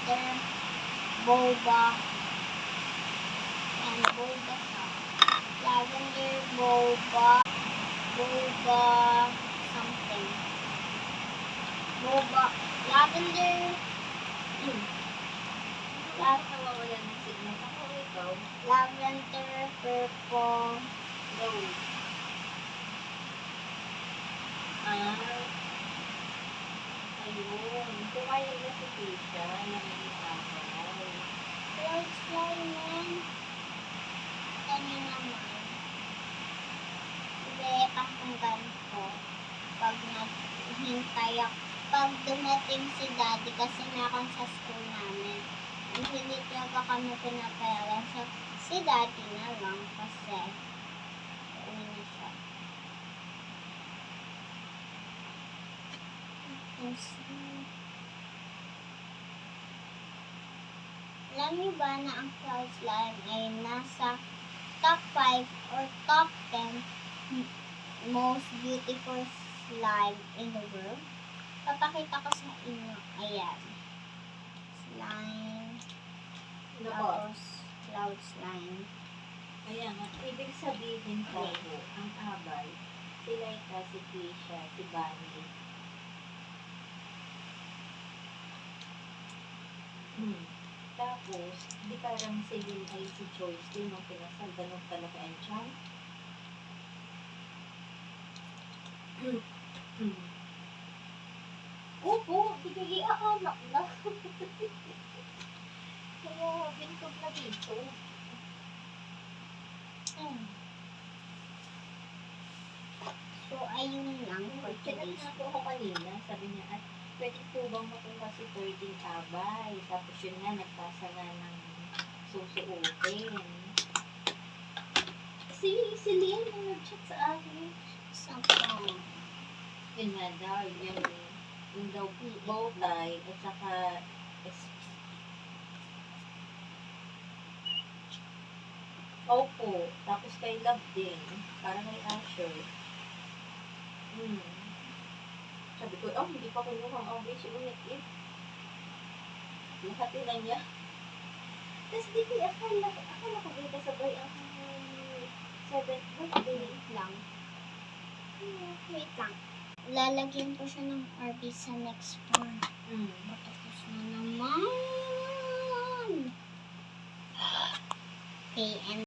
lavender, boba, and boba siya. Lavender, boba, something. Boba, lavender, Nakawawala ng signal. Ako ikaw. lavender, purple, Rose. Ayun. Pumayag na si Tisha na may isakay. clouds lining, kanya naman. Hindi, pakinggan ko. Pag naghintay ako, pag dumating si daddy kasi meron sa school namin. And hindi talaga kami pinapayagan. So, si daddy na lang kasi uwi na siya. Alam niyo ba na ang cloud slime ay nasa top 5 or top 10 most beautiful slime in the world? Papakita ko sa inyo. Ayan. Slime. Nako. Tapos, cloud slime. Ayan. Ibig sabihin ko, ang abay, si Laika, si Tisha, si Bunny. Tapos, di parang si Lynn ay si Joyce din nung pinasal, ganun talaga ang tiyan. Opo, di kayo iaanak na. Kaya, bintog na dito. So, ayun lang for Chinat today's na po ako kanina, sabi niya, at pwede po bang makuha si 13 abay? Tapos yun nga, nagpasa nga ng susuotin. Si Lynn yung nag-chat sa akin. sa phone. Yun nga daw, yung daw bow tie, at saka Opo, tapos kay Love din, para kay Asher. Sabi ko, hindi pa kinuha ang abay si Unit-It. Lahat na niya. Tapos di ko, akala ko dito sabay ang 7th birthday. Wait lang. Wait lang. Lalagyan ko siya ng RB sa next form. Patapos na naman. Okay, and